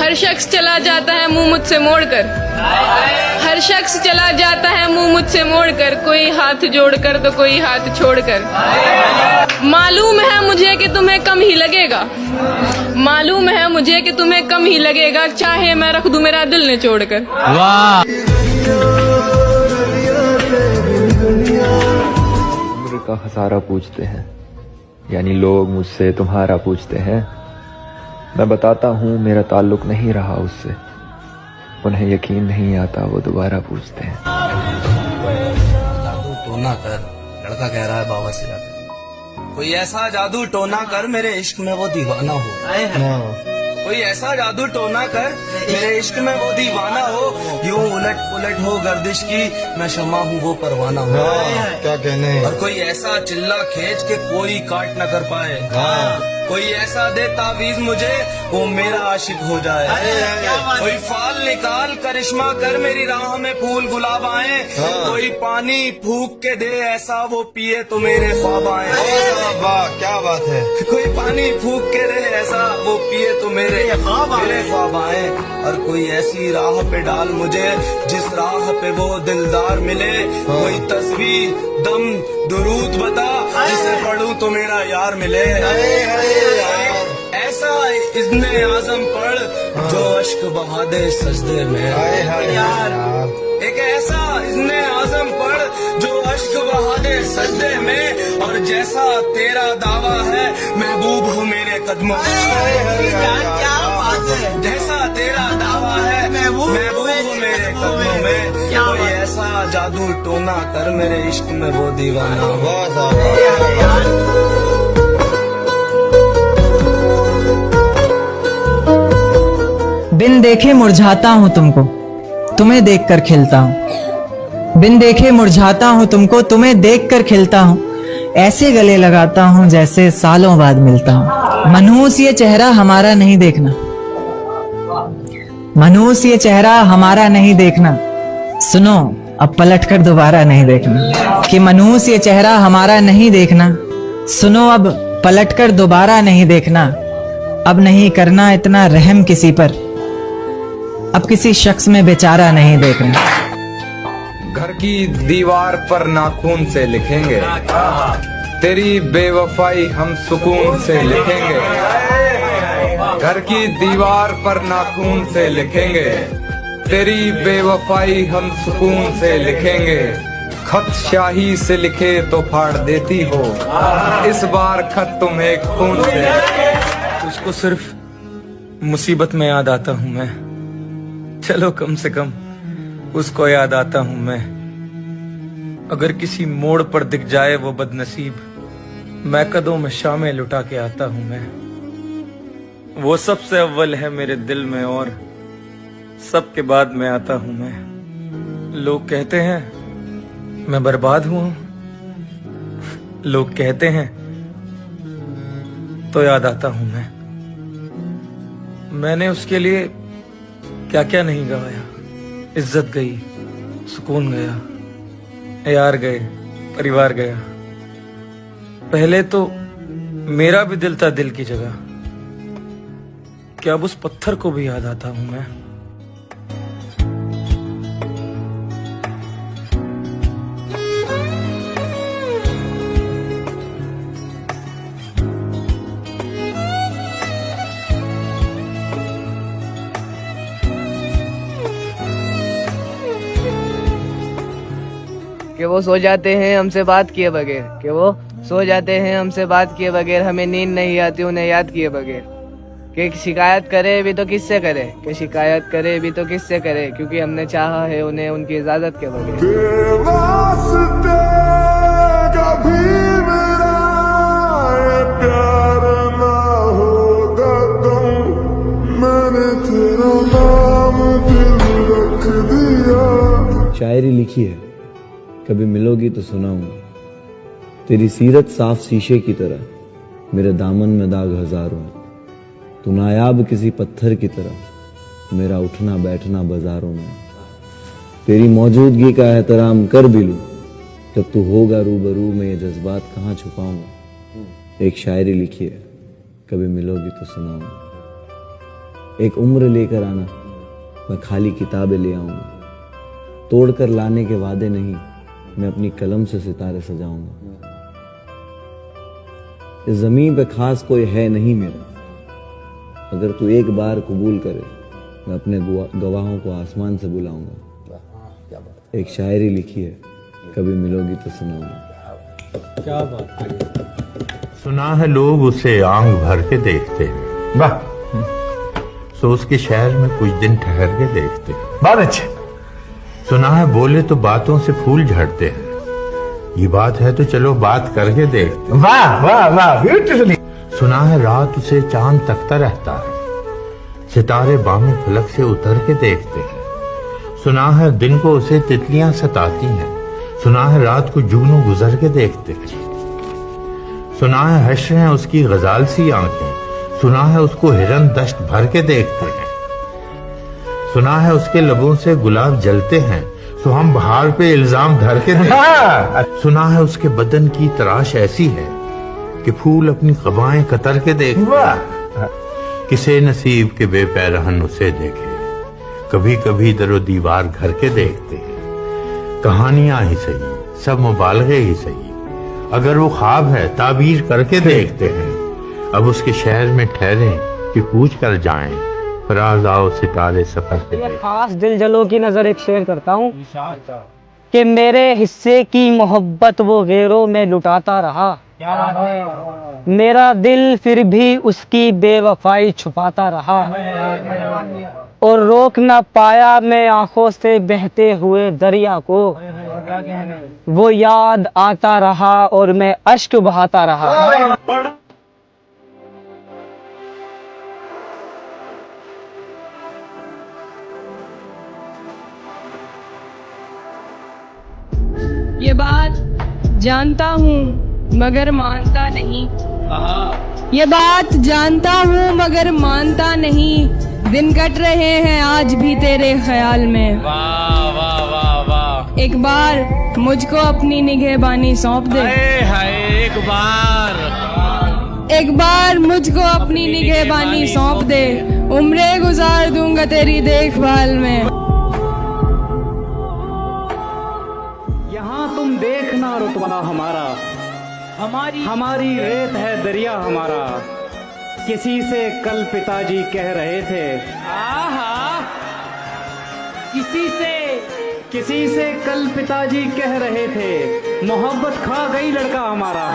हर शख्स चला जाता है मुंह मुझसे मोड़कर, हर शख्स चला जाता है मुंह मुझसे मोड़कर, कोई हाथ जोड़कर तो कोई हाथ छोड़कर। मालूम है मुझे कि तुम्हें कम ही लगेगा, मालूम है मुझे कि तुम्हें कम ही लगेगा, चाहे मैं रख दूं मेरा दिल ने छोड़कर। वाह। उम्र का खसारा पूछते हैं, यानी लोग मुझसे तुम्हारा पूछते हैं। मैं बताता हूँ मेरा ताल्लुक नहीं रहा उससे, उन्हें यकीन नहीं आता वो दोबारा पूछते हैं। जादू टोना कर, लड़का कह रहा है बाबा से जाकर, कोई ऐसा जादू टोना कर मेरे इश्क में वो दीवाना हो, कोई ऐसा जादू टोना कर मेरे इश्क में वो दीवाना हो, यूं उलट पुलट हो गर्दिश की मैं शमा हूँ वो परवाना हो। क्या कहने। और कोई ऐसा चिल्ला खींच के कोई काट न कर पाए, कोई ऐसा दे तावीज मुझे वो मेरा आशिक हो जाए, कोई फाल निकाल करिश्मा कर मेरी राह में फूल गुलाब आए, कोई पानी फूक के दे ऐसा वो पिए तो मेरे ख्वाब आए। वाह क्या बात है। कोई पानी फूक के दे ऐसा वो पिए तो मेरे ख्वाब आए। और कोई ऐसी राह पे डाल मुझे जिस राह पे वो दिलदार मिले, कोई तस्वीर दम दुरूद बता जिसे पढ़ूं तो मेरा यार मिले। ऐसा इज़्ने आज़म पढ़ जो अश्क बहा दे सजदे में यार, एक ऐसा इज़्ने आज़म पढ़ जो अश्क बहा दे सजदे में, और जैसा तेरा दावा है महबूब हो मेरे कदमों में, जैसा तेरा दावा है महबूब हो मेरे कदमों में, कोई ऐसा जादू टोना कर मेरे इश्क में वो दीवाना हो। बिन देखे मुरझाता हूँ तुमको, तुम्हें देखकर खिलता हूँ। बिन देखे मुरझाता हूँ तुमको, तुम्हें देखकर खिलता हूँ। ऐसे गले लगाता हूँ जैसे सालों बाद मिलता हूँ। मनहूस ये चेहरा हमारा नहीं देखना, मनहूस ये चेहरा हमारा नहीं देखना, सुनो अब पलट कर दोबारा नहीं देखना। कि मनहूस ये चेहरा हमारा नहीं देखना, सुनो अब पलट कर दोबारा नहीं देखना। अब नहीं करना इतना रहम किसी पर, अब किसी शख्स में बेचारा नहीं देखना। घर की दीवार पर नाखून से लिखेंगे, तेरी बेवफाई हम सुकून से लिखेंगे। घर की दीवार पर नाखून से लिखेंगे, तेरी बेवफाई हम सुकून से लिखेंगे। खत शाही से लिखे तो फाड़ देती हो, इस बार खत तुम्हें खून से। उसको सिर्फ मुसीबत में याद आता हूँ मैं, चलो कम से कम उसको याद आता हूँ मैं। अगर किसी मोड़ पर दिख जाए वो बदनसीब, मैं कदों में शामें लुटा के आता हूँ मैं। वो सबसे अव्वल है मेरे दिल में और सबके बाद में आता हूँ मैं। लोग कहते हैं मैं बर्बाद हुआ हूं, लोग कहते हैं तो याद आता हूं मैं। मैंने उसके लिए क्या क्या नहीं गवाया, इज्जत गई, सुकून गया, यार गए, परिवार गया। पहले तो मेरा भी दिल था दिल की जगह, क्या अब उस पत्थर को भी याद आता हूं मैं। कि वो सो जाते हैं हमसे बात किए बगैर, कि वो सो जाते हैं हमसे बात किए बगैर, हमें नींद नहीं आती उन्हें याद किए बगैर। कि शिकायत करे भी तो किससे करे, कि शिकायत करे भी तो किससे करे, क्योंकि हमने चाहा है उन्हें उनकी इजाजत के बगैर। शायरी लिखी है, कभी मिलोगी तो सुनाऊंगा। तेरी सीरत साफ शीशे की तरह, मेरे दामन में दाग हजारों। तू नायाब किसी पत्थर की तरह, मेरा उठना बैठना बाजारों में। तेरी मौजूदगी का एहतराम कर भी लूं, जब तू होगा रूबरू में ये जज्बात कहाँ छुपाऊंगा। एक शायरी लिखी है, कभी मिलोगी तो सुनाऊंगा। एक उम्र लेकर आना, मैं खाली किताबें ले आऊंगा। तोड़कर लाने के वादे नहीं, मैं अपनी कलम से सितारे सजाऊंगा। इस जमीन पे खास कोई है नहीं मेरा, अगर तू एक बार कबूल करे, मैं अपने गवाहों को आसमान से बुलाऊंगा। एक शायरी लिखी है, कभी मिलोगी तो सुनाऊंगा। क्या बात है। सुना है लोग उसे आंख भर के देखते हैं, वाह, सो उसके शहर में कुछ दिन ठहर के देखते हैं। बहुत अच्छे। सुना है बोले तो बातों से फूल झड़ते हैं, ये बात है तो चलो बात करके देखते हैं। वाह वाह वाह, ब्यूटीफुली। सुना है रात उसे चांद तकता रहता है, सितारे बामे फलक से उतर के देखते हैं। सुना है दिन को उसे तितलियां सताती हैं, सुना है रात को जुगनू गुजर के देखते हैं। सुना है हश्र हैं उसकी गजाल सी आंखें, सुना है उसको हिरन दश्त भर के देखते हैं। सुना है उसके लबों से गुलाब जलते हैं, सो हम बहार पे इल्जाम धर के देखते हैं। सुना है उसके बदन की तराश ऐसी है कि फूल अपनी कबाएं कतर के देखते हैं। किसे नसीब के बेपैरहन उसे देखे, कभी कभी दरो दीवार घर के देखते हैं। कहानियां ही सही, सब मुबालगे ही सही, अगर वो ख्वाब है ताबीर करके देखते हैं। अब उसके शहर में ठहरे कि पूछ कर जाएं, फराज आओ सितारे सफर पे। ये खास दिल जलो की नजर एक शेर करता हूँ कि मेरे हिस्से की मोहब्बत वो गैरों में लुटाता रहा, मेरा दिल फिर भी उसकी बेवफाई छुपाता रहा, और रोक ना पाया मैं आंखों से बहते हुए दरिया को, वो याद आता रहा और मैं अश्क बहाता रहा। ये बात जानता हूँ मगर मानता नहीं, ये बात जानता हूँ मगर मानता नहीं, दिन कट रहे हैं आज भी तेरे ख्याल में। वाह वाह वाह वाह। एक बार मुझको अपनी निगहबानी सौंप दे, एक बार मुझको अपनी निगहबानी सौंप दे, उम्रें गुजार दूंगा तेरी देखभाल में। यहाँ तुम देखना रुतबा हमारा, हमारी रेत है दरिया हमारा। किसी से कल पिताजी कह रहे थे, किसी से कल पिताजी कह रहे थे, मोहब्बत खा गई लड़का हमारा।